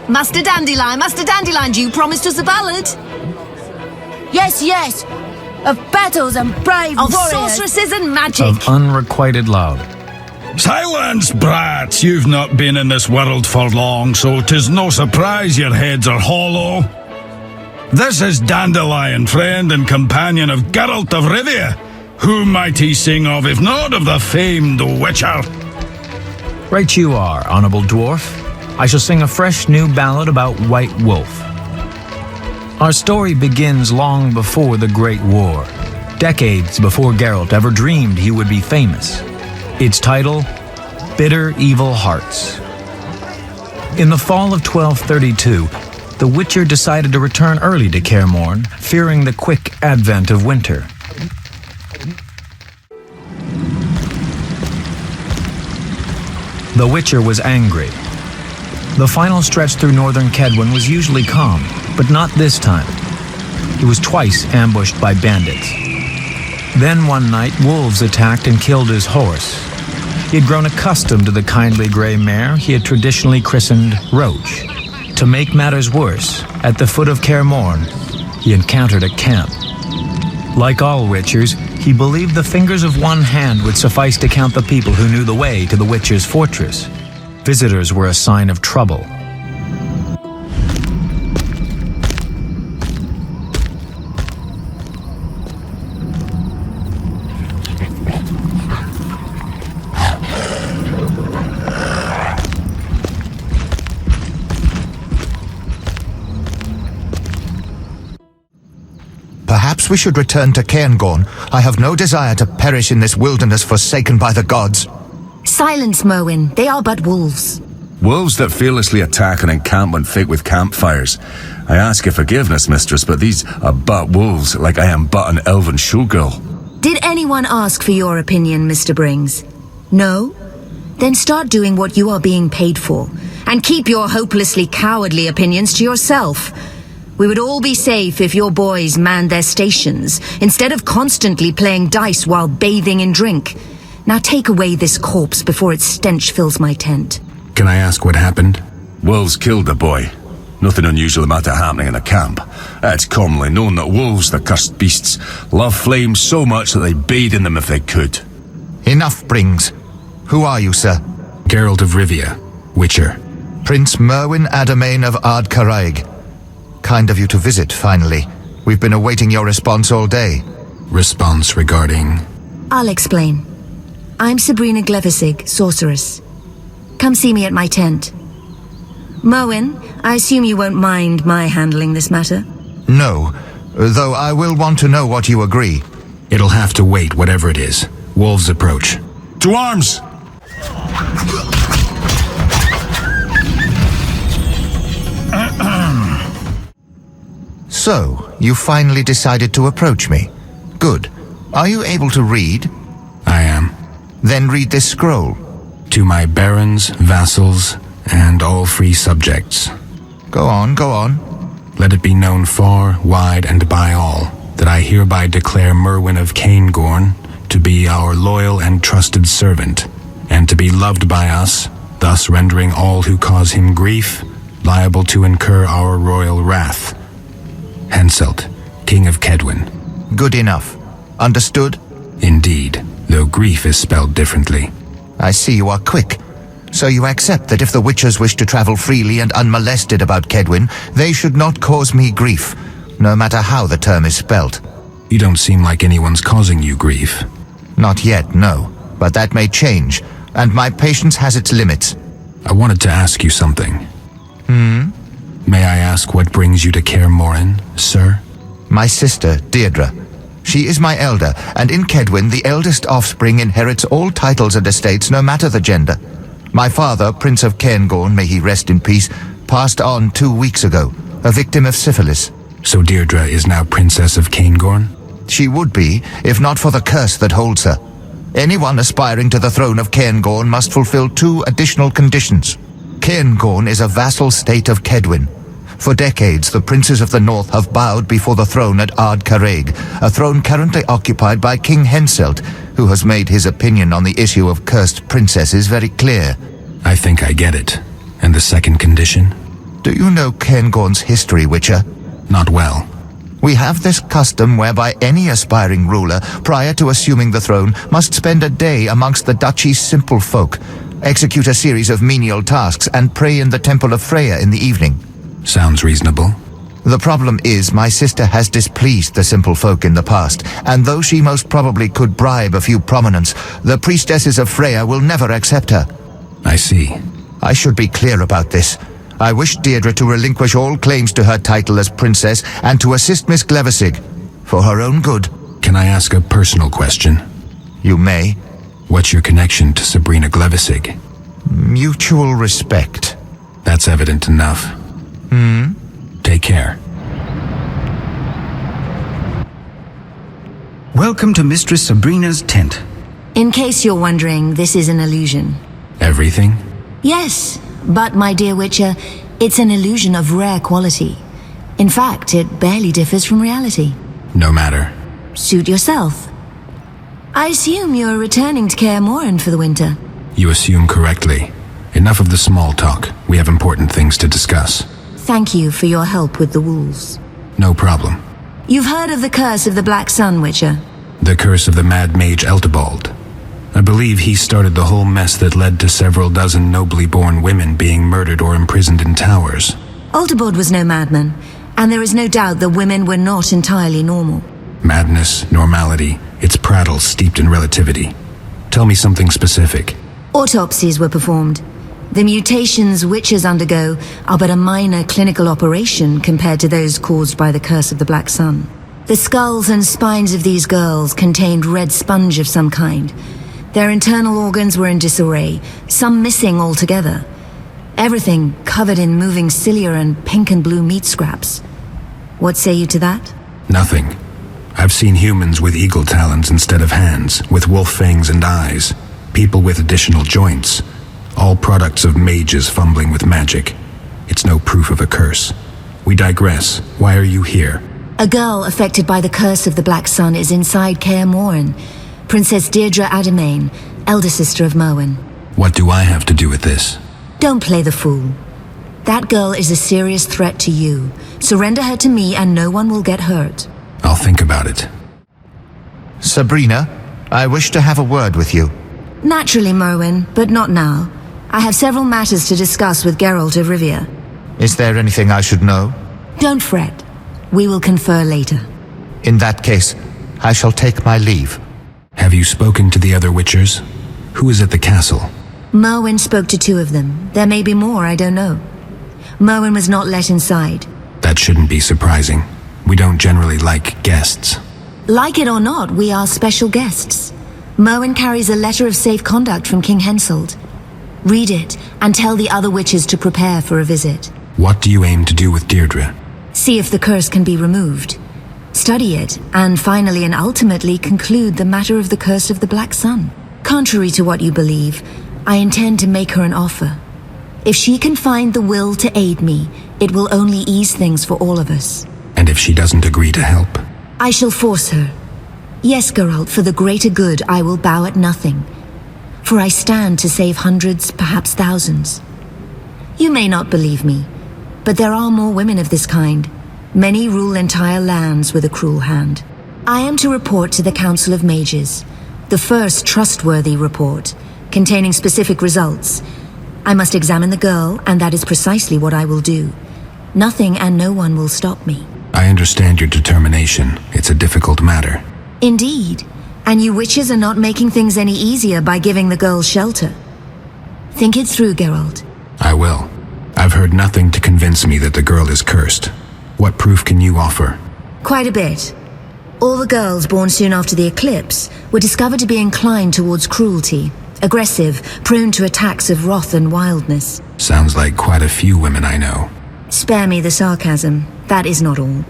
Master Dandelion, do you promise us a ballad? Yes, yes. Of battles and brave Of warriors. sorceresses and magic. Of unrequited love. Silence, brats! You've not been in this world for long, so 'tis no surprise your heads are hollow. This is Dandelion, friend and companion of Geralt of Rivia. Who might he sing of, if not of the famed Witcher? Right you are, honorable dwarf. I shall sing a fresh new ballad about White Wolf. Our story begins long before the Great War, decades before Geralt ever dreamed he would be famous. Its title, Bitter Evil Hearts. In the fall of 1232, the Witcher decided to return early to Kaer Morhen, fearing the quick advent of winter. The Witcher was angry. The final stretch through northern Kedwen was usually calm, but not this time. He was twice ambushed by bandits. Then one night, wolves attacked and killed his horse. He had grown accustomed to the kindly gray mare he had traditionally christened Roach. To make matters worse, at the foot of Kaer Morhen, he encountered a camp. Like all Witchers, he believed the fingers of one hand would suffice to count the people who knew the way to the Witcher's fortress. Visitors were a sign of trouble. Perhaps we should return to Cairngorm. I have no desire to perish in this wilderness forsaken by the gods. Silence, Merwin. They are but wolves. Wolves that fearlessly attack and encamp when fit with campfires. I ask your forgiveness, mistress, but these are but wolves, like I am but an elven showgirl. Did anyone ask for your opinion, Mr. Brings? No? Then start doing what you are being paid for, and keep your hopelessly cowardly opinions to yourself. We would all be safe if your boys manned their stations, instead of constantly playing dice while bathing in drink. Now take away this corpse before its stench fills my tent. Can I ask what happened? Wolves killed the boy. Nothing unusual about it happening in the camp. It's commonly known that wolves, the cursed beasts, love flames so much that they bathe in them if they could. Enough, Brings. Who are you, sir? Geralt of Rivia, Witcher. Prince Merwin Adamain of Ard Caraig. Kind of you to visit, finally. We've been awaiting your response all day. Response regarding... I'll explain. I'm Sabrina Glevisig, sorceress. Come see me at my tent. Merwin, I assume you won't mind my handling this matter? No, though I will want to know what you agree. It'll have to wait, whatever it is. Wolves approach. To arms! So, you finally decided to approach me. Good. Are you able to read? I am. Then read this scroll. To my barons, vassals, and all free subjects. Go on, go on. Let it be known far, wide, and by all, that I hereby declare Merwin of Cairngorm to be our loyal and trusted servant, and to be loved by us, thus rendering all who cause him grief liable to incur our royal wrath. Henselt, King of Kedwen. Good enough. Understood? Indeed, though grief is spelled differently. I see you are quick. So you accept that if the Witchers wish to travel freely and unmolested about Kedwen, they should not cause me grief, no matter how the term is spelt. You don't seem like anyone's causing you grief. Not yet, no. But that may change, and my patience has its limits. I wanted to ask you something. May I ask what brings you to Kaer Morhen, sir? My sister, Дейдра. She is my elder, and in Kedwen, the eldest offspring inherits all titles and estates, no matter the gender. My father, Prince of Cairngorm, may he rest in peace, passed on 2 weeks ago, a victim of syphilis. So Дейдra is now Princess of Cairngorm? She would be, if not for the curse that holds her. Anyone aspiring to the throne of Cairngorm must fulfill 2 additional conditions. Cairngorm is a vassal state of Kedwen. For decades, the princes of the north have bowed before the throne at Ard Carreg, a throne currently occupied by King Henselt, who has made his opinion on the issue of cursed princesses very clear. I think I get it. And the second condition? Do you know Cairngorm's history, Witcher? Not well. We have this custom whereby any aspiring ruler, prior to assuming the throne, must spend a day amongst the duchy's simple folk, execute a series of menial tasks, and pray in the Temple of Freya in the evening. Sounds reasonable. The problem is my sister has displeased the simple folk in the past, and though she most probably could bribe a few prominents, the priestesses of Freya will never accept her. I see. I should be clear about this. I wish Дейдра to relinquish all claims to her title as princess and to assist Miss Glevissig, for her own good. Can I ask a personal question? You may. What's your connection to Sabrina Glevissig? Mutual respect. That's evident enough. Take care. Welcome to Mistress Sabrina's tent. In case you're wondering, this is an illusion. Everything? Yes, but my dear Witcher, it's an illusion of rare quality. In fact, it barely differs from reality. No matter. Suit yourself. I assume you're returning to Kaer Morhen for the winter. You assume correctly. Enough of the small talk. We have important things to discuss. Thank you for your help with the wolves. No problem. You've heard of the curse of the Black Sun, Witcher? The curse of the mad mage Eltebald. I believe he started the whole mess that led to several dozen nobly born women being murdered or imprisoned in towers. Eltebald was no madman, and there is no doubt that women were not entirely normal. Madness, normality, it's prattle steeped in relativity. Tell me something specific. Autopsies were performed. The mutations witches undergo are but a minor clinical operation compared to those caused by the curse of the Black Sun. The skulls and spines of these girls contained red sponge of some kind. Their internal organs were in disarray, some missing altogether. Everything covered in moving cilia and pink and blue meat scraps. What say you to that? Nothing. I've seen humans with eagle talons instead of hands, with wolf fangs and eyes, people with additional joints, all products of mages fumbling with magic. It's no proof of a curse. We digress. Why are you here? A girl affected by the curse of the Black Sun is inside Kaer Morhen, Princess Дейдра Ademain, elder sister of Merwin. What do I have to do with this? Don't play the fool. That girl is a serious threat to you. Surrender her to me and no one will get hurt. I'll think about it. Sabrina, I wish to have a word with you. Naturally, Merwin, but not now. I have several matters to discuss with Geralt of Rivia. Is there anything I should know? Don't fret. We will confer later. In that case, I shall take my leave. Have you spoken to the other Witchers? Who is at the castle? Merwin spoke to 2 of them. There may be more, I don't know. Merwin was not let inside. That shouldn't be surprising. We don't generally like guests. Like it or not, we are special guests. Merwin carries a letter of safe conduct from King Henselt. Read it and tell the other witches to prepare for a visit. What do you aim to do with Дейдра? See if the curse can be removed. Study it, and finally and ultimately conclude the matter of the curse of the Black Sun. Contrary to what you believe, I intend to make her an offer. If she can find the will to aid me, it will only ease things for all of us. And if she doesn't agree to help? I shall force her. Yes, Geralt, for the greater good I will bow at nothing. For I stand to save hundreds, perhaps thousands. You may not believe me, but there are more women of this kind. Many rule entire lands with a cruel hand. I am to report to the Council of Mages, the first trustworthy report, containing specific results. I must examine the girl, and that is precisely what I will do. Nothing and no one will stop me. I understand your determination. It's a difficult matter. Indeed, and you witches are not making things any easier by giving the girl shelter. Think it through, Geralt. I will. I've heard nothing to convince me that the girl is cursed. What proof can you offer? Quite a bit. All the girls born soon after the eclipse were discovered to be inclined towards cruelty, aggressive, prone to attacks of wrath and wildness. Sounds like quite a few women I know. Spare me the sarcasm. That is not all.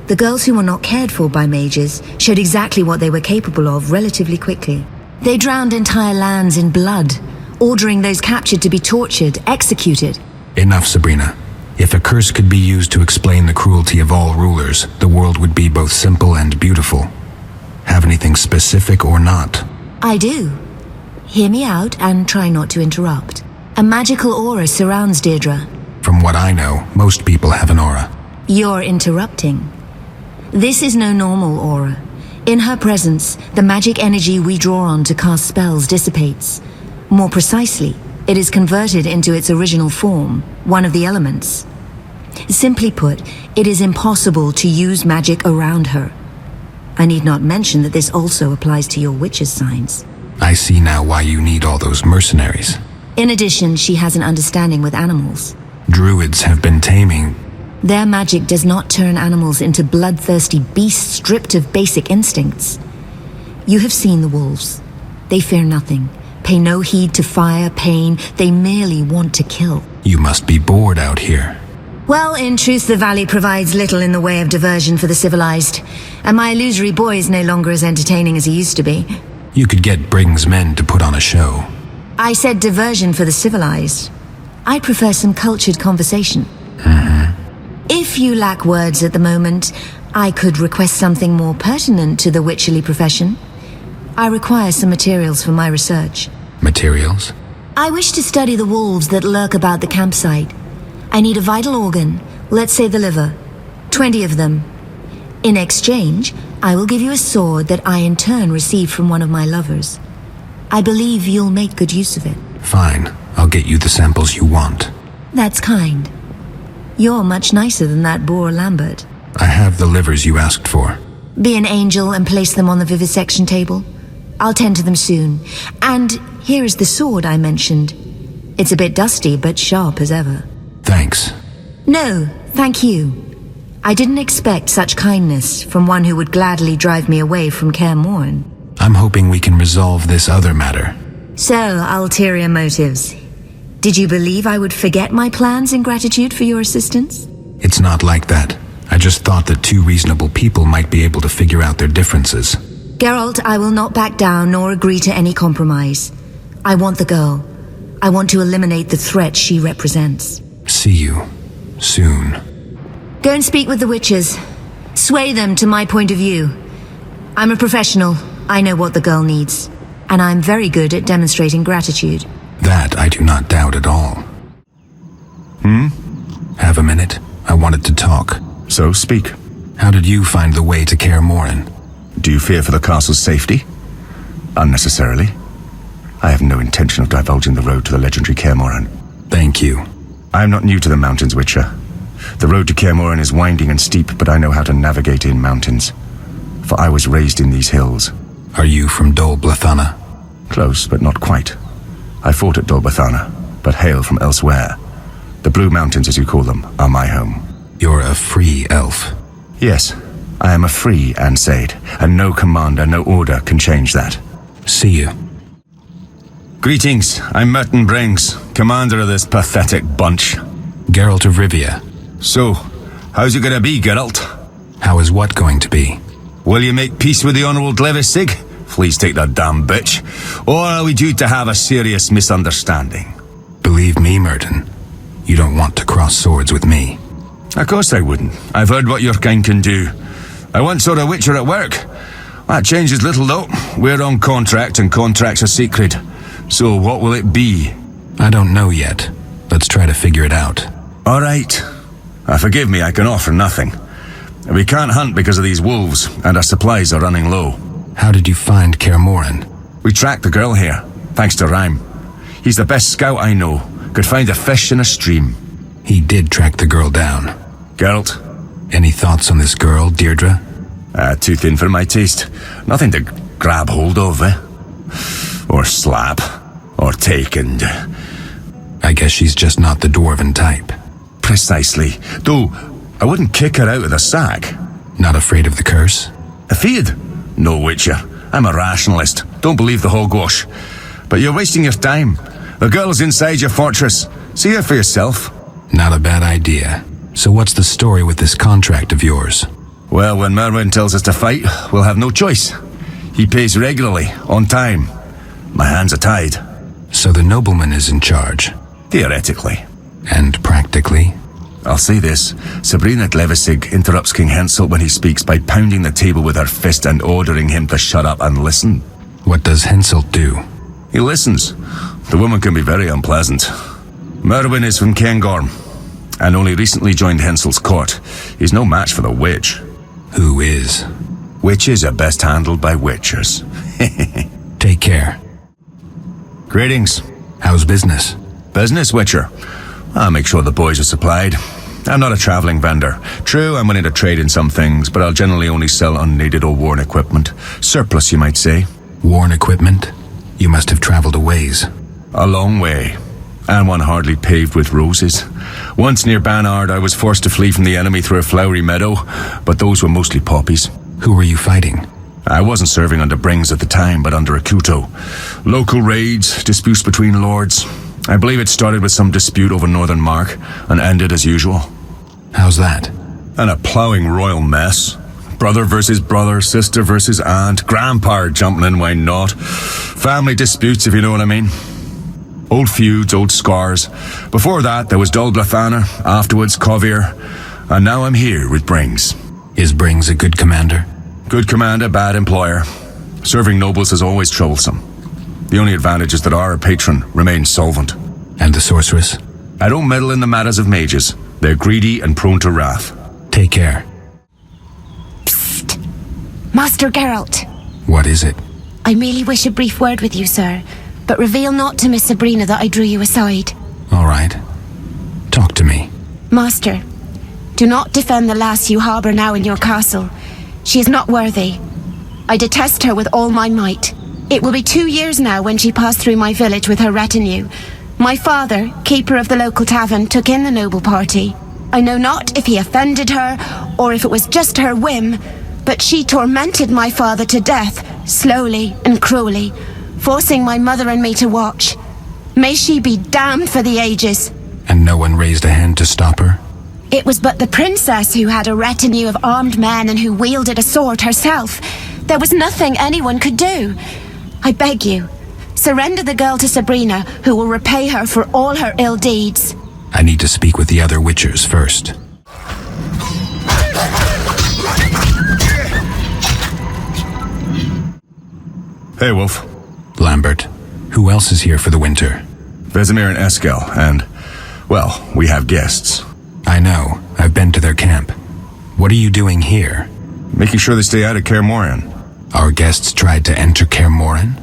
The girls who were not cared for by mages showed exactly what they were capable of relatively quickly. They drowned entire lands in blood, ordering those captured to be tortured, executed. Enough, Sabrina. If a curse could be used to explain the cruelty of all rulers, the world would be both simple and beautiful. Have anything specific or not? I do. Hear me out and try not to interrupt. A magical aura surrounds Дейдра. From what I know, most people have an aura. You're interrupting. This is no normal aura. In her presence, the magic energy we draw on to cast spells dissipates. More precisely, it is converted into its original form, one of the elements. Simply put, it is impossible to use magic around her. I need not mention that this also applies to your witch's signs. I see now why you need all those mercenaries. In addition, she has an understanding with animals. Druids have been taming. Their magic does not turn animals into bloodthirsty beasts stripped of basic instincts. You have seen the wolves. They fear nothing, pay no heed to fire, pain. They merely want to kill. You must be bored out here. Well, in truth, the valley provides little in the way of diversion for the civilized, and my illusory boy is no longer as entertaining as he used to be. You could get Briggs' men to put on a show. I said diversion for the civilized. I prefer some cultured conversation. If you lack words at the moment, I could request something more pertinent to the witcherly profession. I require some materials for my research. Materials? I wish to study the wolves that lurk about the campsite. I need a vital organ, let's say the liver. 20 of them. In exchange, I will give you a sword that I in turn received from one of my lovers. I believe you'll make good use of it. Fine. I'll get you the samples you want. That's kind. You're much nicer than that boor Lambert. I have the livers you asked for. Be an angel and place them on the vivisection table. I'll tend to them soon. And here is the sword I mentioned. It's a bit dusty, but sharp as ever. Thanks. No, thank you. I didn't expect such kindness from one who would gladly drive me away from Kaer Morhen. I'm hoping we can resolve this other matter. So, ulterior motives. Did you believe I would forget my plans in gratitude for your assistance? It's not like that. I just thought that two reasonable people might be able to figure out their differences. Geralt, I will not back down nor agree to any compromise. I want the girl. I want to eliminate the threat she represents. See you. Soon. Go and speak with the witches. Sway them to my point of view. I'm a professional. I know what the girl needs. And I'm very good at demonstrating gratitude. That I do not doubt at all. Have a minute? I wanted to talk. So speak. How did you find the way to Kaer Morhen? Do you fear for the castle's safety? Unnecessarily. I have no intention of divulging the road to the legendary Kaer Morhen. Thank you. I am not new to the mountains, Witcher. The road to Kaer Morhen is winding and steep, but I know how to navigate in mountains. For I was raised in these hills. Are you from Dol Blathana? Close, but not quite. I fought at Dol Blathana, but hail from elsewhere. The Blue Mountains, as you call them, are my home. You're a free elf. Yes, I am a free Ansaid, and no commander, no order can change that. See you. Greetings, I'm Merton Brings, commander of this pathetic bunch. Geralt of Rivia. So, how's it gonna be, Geralt? How is what going to be? Will you make peace with the Honourable Glevisig? Please take that damn bitch. Or are we due to have a serious misunderstanding? Believe me, Merton, you don't want to cross swords with me. Of course I wouldn't. I've heard what your kind can do. I once saw a Witcher at work. That changes little though. We're on contract and contracts are secret. So what will it be? I don't know yet. Let's try to figure it out. Alright. Forgive me, I can offer nothing. We can't hunt because of these wolves, and our supplies are running low. How did you find Kaer Morhen? We tracked the girl here, thanks to Rhyme. He's the best scout I know. Could find a fish in a stream. He did track the girl down. Geralt? Any thoughts on this girl, Дейдра? Too thin for my taste. Nothing to grab hold of, eh? Or slap. Or take and... I guess she's just not the dwarven type. Precisely. Though, I wouldn't kick her out of the sack. Not afraid of the curse? Afraid? No, Witcher. I'm a rationalist. Don't believe the hogwash. But you're wasting your time. The girl's inside your fortress. See her for yourself. Not a bad idea. So what's the story with this contract of yours? Well, when Mervin tells us to fight, we'll have no choice. He pays regularly, on time. My hands are tied. So the nobleman is in charge? Theoretically. And practically? I'll say this. Sabrina Glevissig interrupts King Hensel when he speaks by pounding the table with her fist and ordering him to shut up and listen. What does Hensel do? He listens. The woman can be very unpleasant. Mervin is from Cairngorm, and only recently joined Hensel's court. He's no match for the witch. Who is? Witches are best handled by witchers. Take care. Greetings. How's business? Business, Witcher. I'll make sure the boys are supplied. I'm not a travelling vendor. True, I'm willing to trade in some things, but I'll generally only sell unneeded or worn equipment. Surplus, you might say. Worn equipment? You must have travelled a ways. A long way. And one hardly paved with roses. Once near Banard, I was forced to flee from the enemy through a flowery meadow, but those were mostly poppies. Who were you fighting? I wasn't serving under Brings at the time, but under Akuto. Local raids, disputes between lords. I believe it started with some dispute over Northern Mark, and ended as usual. How's that? And a ploughing royal mess. Brother versus brother, sister versus aunt, grandpa jumping in, why not? Family disputes, if you know what I mean. Old feuds, old scars. Before that, there was Dulblathanna, afterwards Covier, and now I'm here with Brings. Is Brings a good commander? Good commander, bad employer. Serving nobles is always troublesome. The only advantage is that our patron remains solvent. And the sorceress? I don't meddle in the matters of mages. They're greedy and prone to wrath. Take care. Psst. Master Geralt. What is it? I merely wish a brief word with you, sir. But reveal not to Miss Sabrina that I drew you aside. All right. Talk to me. Master, do not defend the lass you harbour now in your castle. She is not worthy. I detest her with all my might. It will be 2 years now when she passed through my village with her retinue. My father, keeper of the local tavern, took in the noble party. I know not if he offended her, or if it was just her whim, but she tormented my father to death, slowly and cruelly, forcing my mother and me to watch. May she be damned for the ages. And no one raised a hand to stop her? It was but the princess who had a retinue of armed men and who wielded a sword herself. There was nothing anyone could do. I beg you, surrender the girl to Sabrina, who will repay her for all her ill deeds. I need to speak with the other Witchers first. Hey, Wolf. Lambert, who else is here for the winter? Vesemir and Eskell, and, well, we have guests. I know. I've been to their camp. What are you doing here? Making sure they stay out of Kaer Morhen. Our guests tried to enter Kaer Morhen?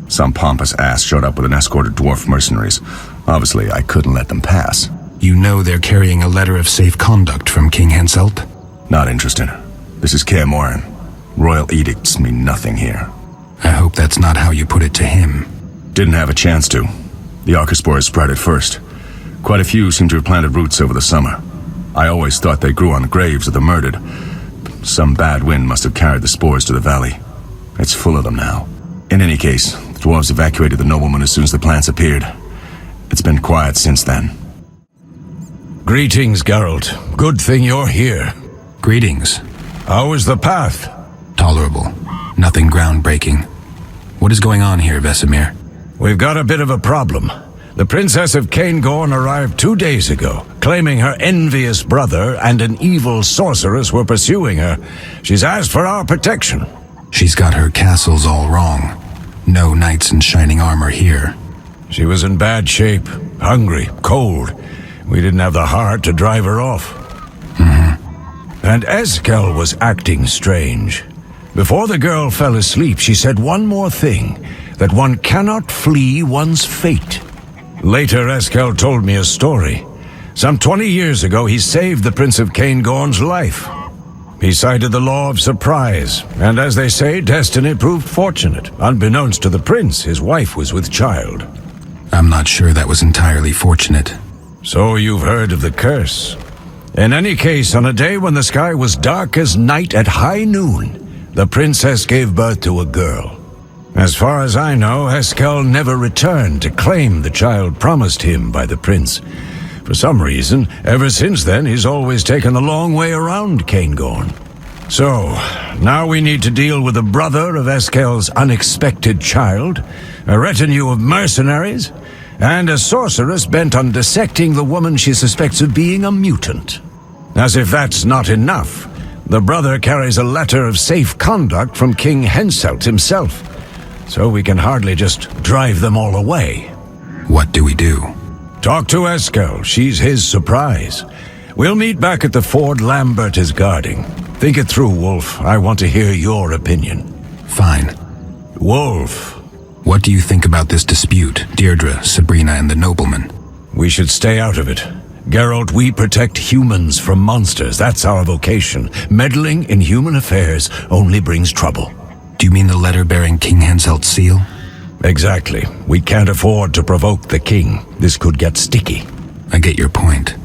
Some pompous ass showed up with an escort of dwarf mercenaries. Obviously, I couldn't let them pass. You know they're carrying a letter of safe conduct from King Henselt? Not interested. This is Kaer Morhen. Royal edicts mean nothing here. I hope that's not how you put it to him. Didn't have a chance to. The Arcaspores sprouted first. Quite a few seem to have planted roots over the summer. I always thought they grew on the graves of the murdered. Some bad wind must have carried the spores to the valley. It's full of them now. In any case, the dwarves evacuated the nobleman as soon as the plants appeared. It's been quiet since then. Greetings, Geralt. Good thing you're here. Greetings. How is the path? Tolerable. Nothing groundbreaking. What is going on here, Vesemir? We've got a bit of a problem. The Princess of Cairngorm arrived 2 days ago, claiming her envious brother and an evil sorceress were pursuing her. She's asked for our protection. She's got her castles all wrong. No knights in shining armor here. She was in bad shape, hungry, cold. We didn't have the heart to drive her off. And Eskell was acting strange. Before the girl fell asleep, she said one more thing, that one cannot flee one's fate. Later, Eskell told me a story. Some 20 years ago, he saved the Prince of Cairngorm's life. He cited the law of surprise, and as they say, destiny proved fortunate. Unbeknownst to the prince, his wife was with child. I'm not sure that was entirely fortunate. So you've heard of the curse. In any case, on a day when the sky was dark as night at high noon, the princess gave birth to a girl. As far as I know, Eskell never returned to claim the child promised him by the prince. For some reason, ever since then, he's always taken the long way around Cairngorm. So, now we need to deal with the brother of Eskell's unexpected child, a retinue of mercenaries, and a sorceress bent on dissecting the woman she suspects of being a mutant. As if that's not enough, the brother carries a letter of safe conduct from King Henselt himself, so we can hardly just drive them all away. What do we do? Talk to Eskell. She's his surprise. We'll meet back at the ford Lambert is guarding. Think it through, Wolf. I want to hear your opinion. Fine. Wolf. What do you think about this dispute, Deirdre, Sabrina, and the nobleman? We should stay out of it. Geralt, we protect humans from monsters. That's our vocation. Meddling in human affairs only brings trouble. Do you mean the letter bearing King Henselt's seal? Exactly. We can't afford to provoke the king. This could get sticky. I get your point.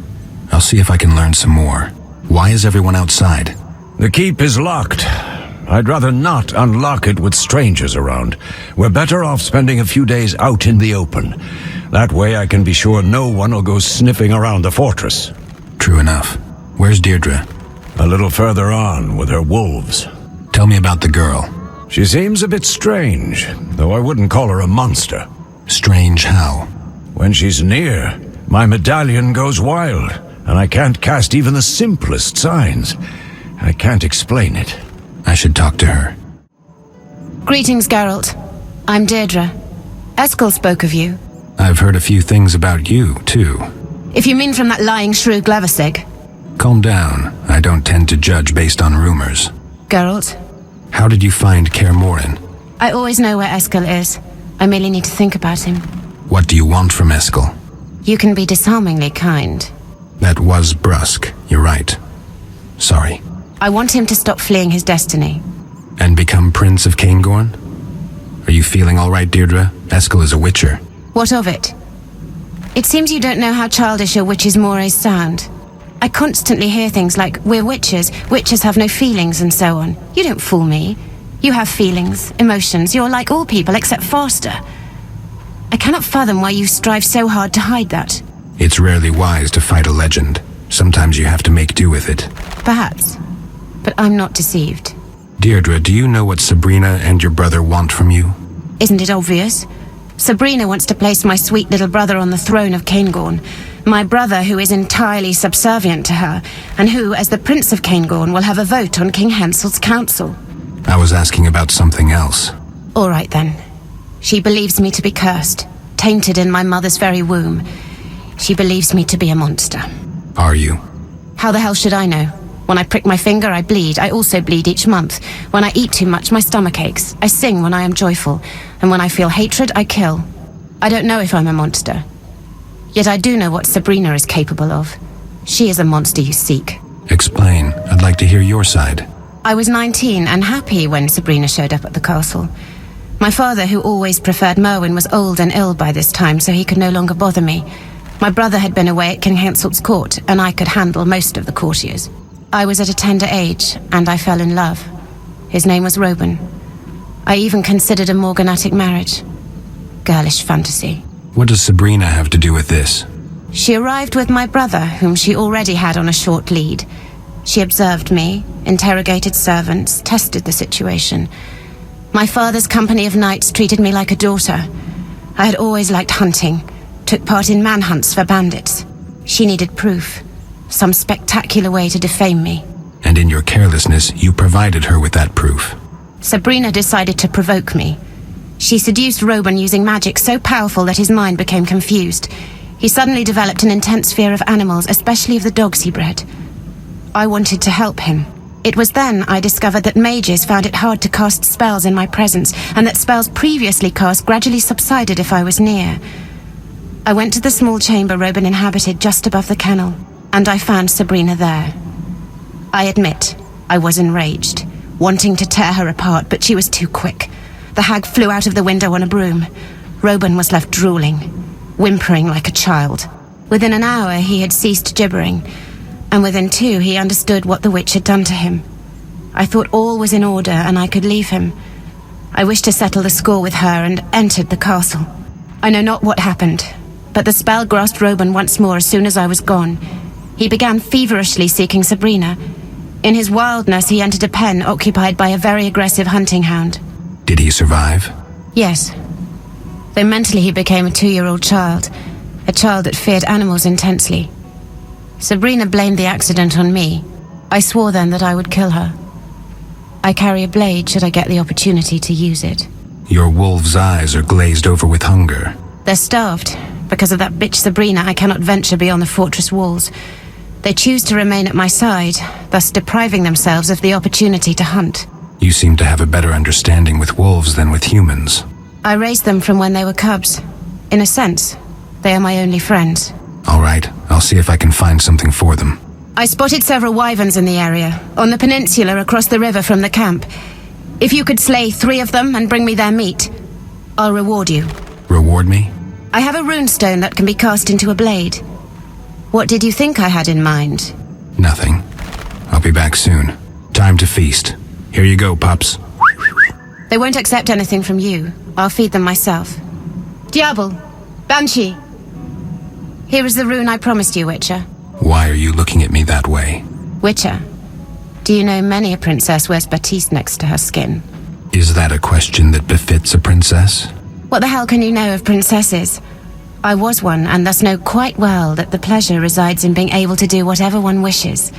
I'll see if I can learn some more. Why is everyone outside? The keep is locked. I'd rather not unlock it with strangers around. We're better off spending a few days out in the open. That way I can be sure no one will go sniffing around the fortress. True enough. Where's Deirdre? A little further on with her wolves. Tell me about the girl. She seems a bit strange, though I wouldn't call her a monster. Strange how? When she's near, my medallion goes wild, and I can't cast even the simplest signs. I can't explain it. I should talk to her. Greetings, Geralt. I'm Deirdre. Eskell spoke of you. I've heard a few things about you, too. If you mean from that lying shrew Glevisig. Calm down. I don't tend to judge based on rumors. Geralt. How did you find Khair Morin? I always know where Eskell is. I merely need to think about him. What do you want from Eskell? You can be disarmingly kind. That was brusque. You're right. Sorry. I want him to stop fleeing his destiny. And become Prince of Caingorn? Are you feeling all right, Deirdre? Eskell is a witcher. What of it? It seems you don't know how childish your witch's mores sound. I constantly hear things like, we're witches have no feelings and so on. You don't fool me. You have feelings, emotions, you're like all people except faster. I cannot fathom why you strive so hard to hide that. It's rarely wise to fight a legend. Sometimes you have to make do with it. Perhaps. But I'm not deceived. Deirdre, do you know what Sabrina and your brother want from you? Isn't it obvious? Sabrina wants to place my sweet little brother on the throne of Caingorn. My brother who is entirely subservient to her, and who, as the Prince of Caingorn, will have a vote on King Henselt's council. I was asking about something else. All right then. She believes me to be cursed, tainted in my mother's very womb. She believes me to be a monster. Are you? How the hell should I know? When I prick my finger, I bleed. I also bleed each month. When I eat too much, my stomach aches. I sing when I am joyful. And when I feel hatred, I kill. I don't know if I'm a monster. Yet I do know what Sabrina is capable of. She is a monster you seek. Explain. I'd like to hear your side. I was 19 and happy when Sabrina showed up at the castle. My father, who always preferred Merwin, was old and ill by this time, so he could no longer bother me. My brother had been away at King Henselt's court, and I could handle most of the courtiers. I was at a tender age, and I fell in love. His name was Robin. I even considered a morganatic marriage. Girlish fantasy. What does Sabrina have to do with this? She arrived with my brother, whom she already had on a short lead. She observed me, interrogated servants, tested the situation. My father's company of knights treated me like a daughter. I had always liked hunting, took part in manhunts for bandits. She needed proof. Some spectacular way to defame me. And in your carelessness, you provided her with that proof. Sabrina decided to provoke me. She seduced Robin using magic so powerful that his mind became confused. He suddenly developed an intense fear of animals, especially of the dogs he bred. I wanted to help him. It was then I discovered that mages found it hard to cast spells in my presence, and that spells previously cast gradually subsided if I was near. I went to the small chamber Robin inhabited just above the kennel, and I found Sabrina there. I admit, I was enraged, wanting to tear her apart, but she was too quick. The hag flew out of the window on a broom. Robin was left drooling, whimpering like a child. Within an hour he had ceased gibbering, and within 2 he understood what the witch had done to him. I thought all was in order and I could leave him. I wished to settle the score with her and entered the castle. I know not what happened, but the spell grasped Robin once more as soon as I was gone. He began feverishly seeking Sabrina. In his wildness, he entered a pen occupied by a very aggressive hunting hound. Did he survive? Yes. though mentally he became a 2-year-old child, a child that feared animals intensely. Sabrina blamed the accident on me. I swore then that I would kill her. I carry a blade should I get the opportunity to use it. Your wolf's eyes are glazed over with hunger. They're starved. Because of that bitch Sabrina, I cannot venture beyond the fortress walls. They choose to remain at my side, thus depriving themselves of the opportunity to hunt. You seem to have a better understanding with wolves than with humans. I raised them from when they were cubs. In a sense, they are my only friends. All right, I'll see if I can find something for them. I spotted several wyverns in the area, on the peninsula across the river from the camp. If you could slay 3 of them and bring me their meat, I'll reward you. Reward me? I have a runestone that can be cast into a blade. What did you think I had in mind? Nothing. I'll be back soon. Time to feast. Here you go, pups. They won't accept anything from you. I'll feed them myself. Diablo! Banshee! Here is the rune I promised you, Witcher. Why are you looking at me that way? Witcher, do you know many a princess wears batiste next to her skin? Is that a question that befits a princess? What the hell can you know of princesses? I was one, and thus know quite well that the pleasure resides in being able to do whatever one wishes.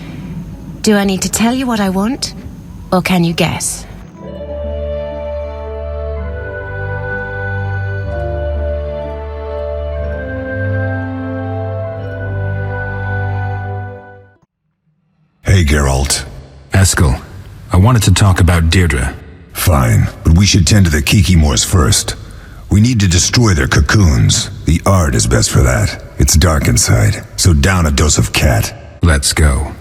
Do I need to tell you what I want? Or can you guess? Hey, Geralt. Eskell, I wanted to talk about Дейдра. Fine, but we should tend to the Kikimors first. We need to destroy their cocoons. The art is best for that. It's dark inside, so down a dose of cat. Let's go.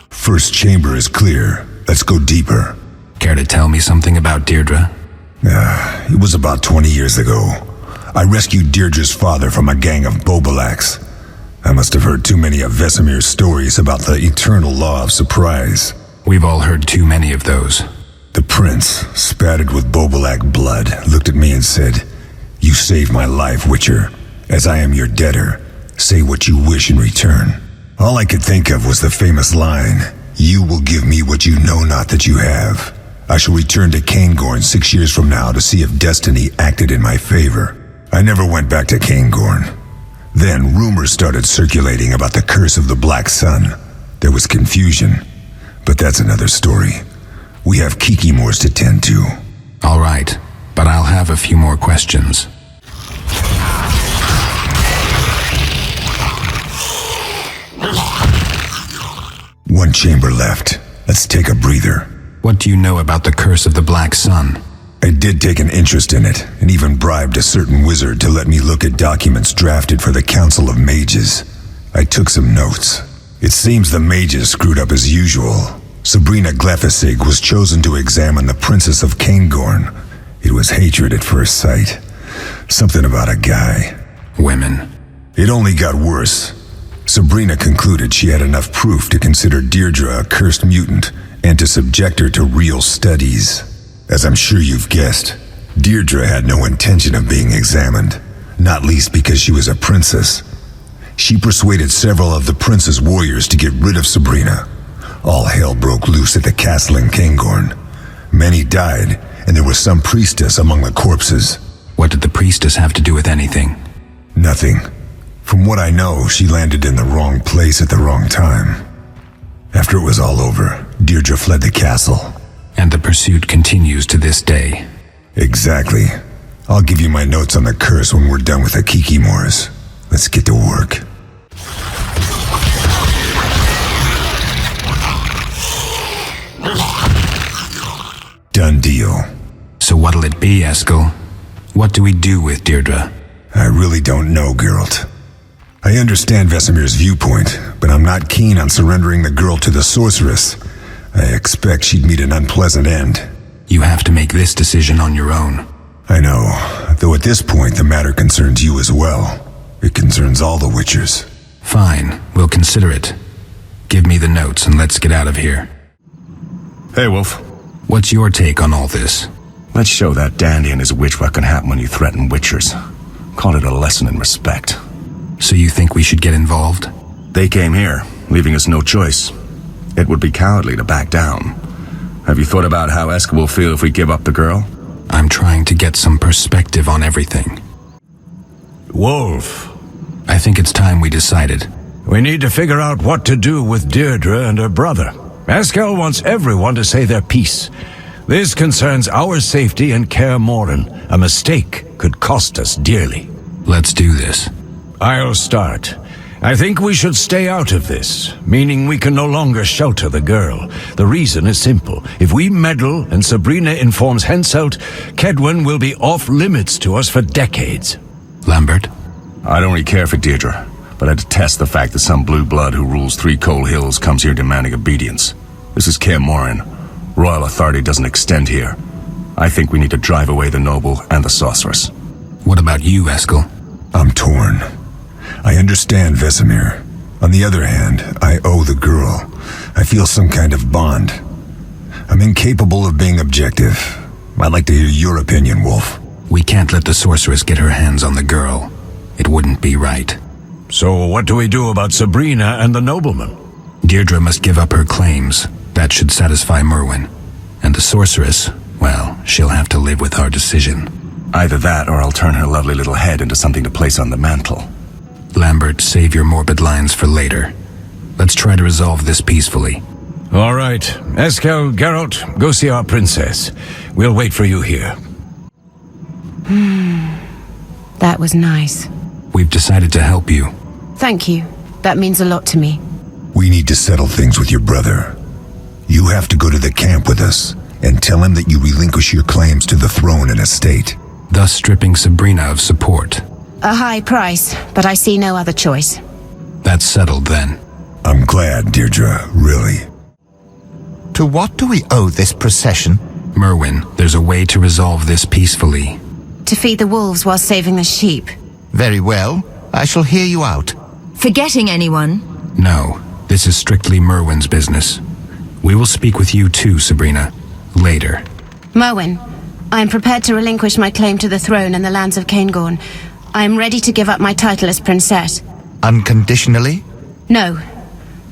First chamber is clear. Let's go deeper. Care to tell me something about Дейдra? It was about 20 years ago. I rescued Deirdre's father from a gang of Bobalaks. I must have heard too many of Vesemir's stories about the eternal law of surprise. We've all heard too many of those. The prince, spattered with Bobalak blood, looked at me and said, "You saved my life, Witcher. As I am your debtor, say what you wish in return." All I could think of was the famous line, "You will give me what you know not that you have." I shall return to Cairngorm 6 years from now to see if destiny acted in my favor. I never went back to Cairngorm. Then rumors started circulating about the curse of the Black Sun. There was confusion, but that's another story. We have Kikimors to tend to. All right, but I'll have a few more questions. One chamber left. Let's take a breather. What do you know about the curse of the Black Sun? I did take an interest in it, and even bribed a certain wizard to let me look at documents drafted for the Council of Mages. I took some notes. It seems the mages screwed up as usual. Sabrina Glefisig was chosen to examine the Princess of Cairngorm. It was hatred at first sight. Something about a guy. Women. It only got worse. Sabrina concluded she had enough proof to consider Дейдра a cursed mutant and to subject her to real studies. As I'm sure you've guessed, Дейдra had no intention of being examined, not least because she was a princess. She persuaded several of the prince's warriors to get rid of Sabrina. All hell broke loose at the castle in Cairngorm. Many died, and there was some priestess among the corpses. What did the priestess have to do with anything? Nothing. From what I know, she landed in the wrong place at the wrong time. After it was all over, Дейдra fled the castle. And the pursuit continues to this day. Exactly. I'll give you my notes on the curse when we're done with the Kikimors. Let's get to work. Done deal. So what'll it be, Eskell? What do we do with Дейдra? I really don't know, Geralt. I understand Vesemir's viewpoint, but I'm not keen on surrendering the girl to the sorceress. I expect she'd meet an unpleasant end. You have to make this decision on your own. I know, though at this point the matter concerns you as well. It concerns all the Witchers. Fine, we'll consider it. Give me the notes and let's get out of here. Hey, Wolf. What's your take on all this? Let's show that dandy and his witch what can happen when you threaten Witchers. Call it a lesson in respect. So you think we should get involved? They came here, leaving us no choice. It would be cowardly to back down. Have you thought about how Eskell will feel if we give up the girl? I'm trying to get some perspective on everything. Wolf, I think it's time we decided. we need to figure out what to do with Дейдра and her brother. Eskell wants everyone to say their piece. This concerns our safety and Khair Morin. A mistake could cost us dearly. Let's do this. I'll start. I think we should stay out of this, meaning we can no longer shelter the girl. The reason is simple. If we meddle and Sabrina informs Henselt, Kaedwen will be off limits to us for decades. Lambert? I don't really care for Дейдra, but I detest the fact that some blue blood who rules 3 cold hills comes here demanding obedience. This is Khair Morin. Royal authority doesn't extend here. I think we need to drive away the noble and the sorceress. What about you, Eskell? I'm torn. I understand Vesemir. On the other hand, I owe the girl. I feel some kind of bond. I'm incapable of being objective. I'd like to hear your opinion, Wolf. We can't let the sorceress get her hands on the girl. It wouldn't be right. So what do we do about Sabrina and the nobleman? Дейдra must give up her claims. That should satisfy Merwin. And the sorceress, well, she'll have to live with our decision. Either that or I'll turn her lovely little head into something to place on the mantle. Lambert, save your morbid lines for later. Let's try to resolve this peacefully. All right. Eskell, Geralt, go see our princess. We'll wait for you here. That was nice. We've decided to help you. Thank you. That means a lot to me. We need to settle things with your brother. You have to go to the camp with us and tell him that you relinquish your claims to the throne and estate. Thus stripping Sabrina of support. A high price, but I see no other choice. That's settled then. I'm glad, Дейдra, really. To what do we owe this procession? Merwin, there's a way to resolve this peacefully. To feed the wolves while saving the sheep. Very well. I shall hear you out. Forgetting anyone? No, this is strictly Merwin's business. We will speak with you too, Sabrina. Later. Merwin, I am prepared to relinquish my claim to the throne and the lands of Caingorn. I am ready to give up my title as princess. Unconditionally? No,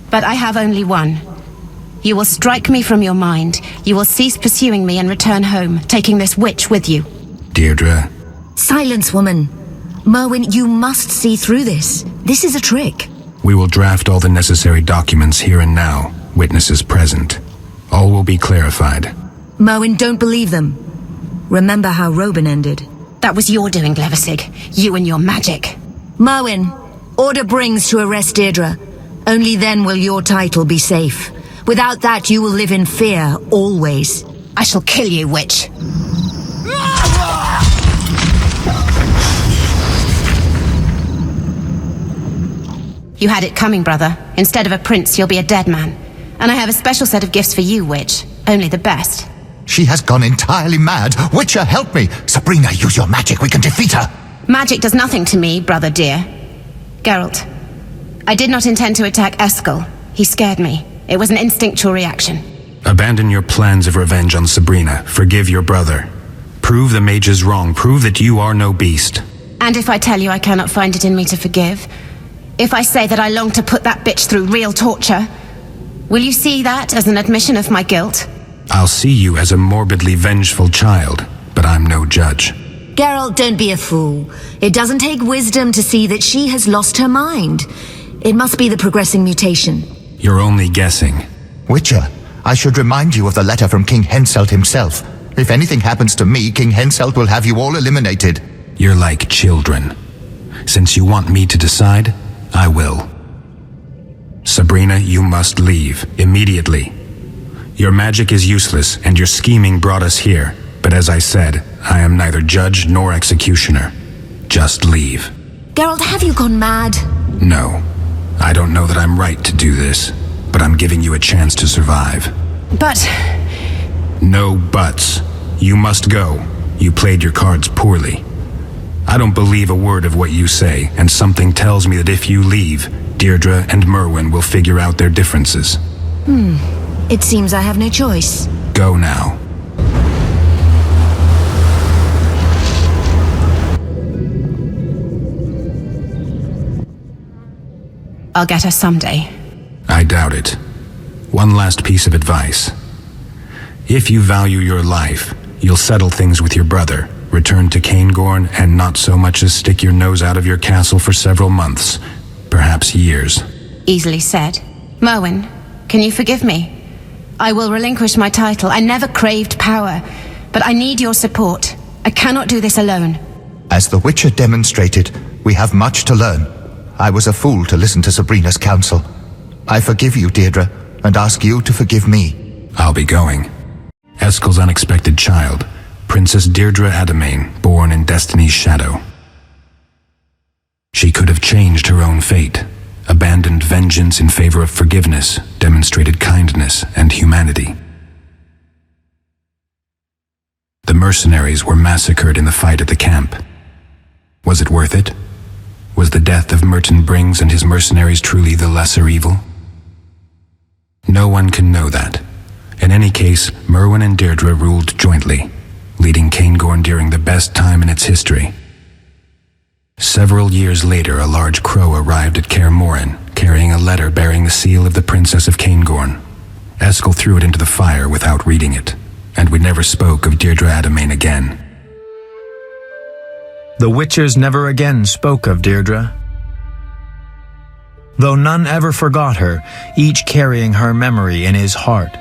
but I have only one. You will strike me from your mind. You will cease pursuing me and return home, taking this witch with you. Дейдra. Silence, woman. Merwin, you must see through this. This is a trick. We will draft all the necessary documents here and now, witnesses present. All will be clarified. Merwin, don't believe them. Remember how Robin ended. That was your doing, Glevisig. You and your magic. Merwin, order Brings to arrest Дейдra. Only then will your title be safe. Without that, you will live in fear, always. I shall kill you, witch. You had it coming, brother. Instead of a prince, you'll be a dead man. And I have a special set of gifts for you, witch. Only the best. She has gone entirely mad. Witcher, help me! Sabrina, use your magic. We can defeat her. Magic does nothing to me, brother dear. Geralt, I did not intend to attack Eskell. He scared me. It was an instinctual reaction. Abandon your plans of revenge on Sabrina. Forgive your brother. Prove the mages wrong. Prove that you are no beast. And if I tell you I cannot find it in me to forgive? If I say that I long to put that bitch through real torture? Will you see that as an admission of my guilt? I'll see you as a morbidly vengeful child, but I'm no judge. Geralt, don't be a fool. It doesn't take wisdom to see that she has lost her mind. It must be the progressing mutation. You're only guessing. Witcher, I should remind you of the letter from King Henselt himself. If anything happens to me, King Henselt will have you all eliminated. You're like children. Since you want me to decide, I will. Sabrina, you must leave, immediately. Your magic is useless, and your scheming brought us here. But as I said, I am neither judge nor executioner. Just leave. Geralt, have you gone mad? No. I don't know that I'm right to do this, but I'm giving you a chance to survive. But... No buts. You must go. You played your cards poorly. I don't believe a word of what you say, and something tells me that if you leave, Дейдra and Merwin will figure out their differences. It seems I have no choice. Go now. I'll get her someday. I doubt it. One last piece of advice. If you value your life, you'll settle things with your brother, return to Cairngorm, and not so much as stick your nose out of your castle for several months, perhaps years. Easily said. Merwin, can you forgive me? I will relinquish my title. I never craved power, but I need your support. I cannot do this alone. As the Witcher demonstrated, we have much to learn. I was a fool to listen to Sabrina's counsel. I forgive you, Дейдра, and ask you to forgive me. I'll be going. Eskel's unexpected child, Princess Deirdre Adamain, born in Destiny's shadow. She could have changed her own fate, abandoned vengeance in favor of forgiveness, demonstrated kindness and humanity. The mercenaries were massacred in the fight at the camp. Was it worth it? Was the death of Merton Brings and his mercenaries truly the lesser evil? No one can know that. In any case, Merwin and Deirdre ruled jointly, leading Cairngorm during the best time in its history. Several years later, a large crow arrived at Khair Morin, carrying a letter bearing the seal of the Princess of Cairngorm. Eskel threw it into the fire without reading it, and we never spoke of Deirdre Adamain again. The Witchers never again spoke of Deirdre. Though none ever forgot her, each carrying her memory in his heart.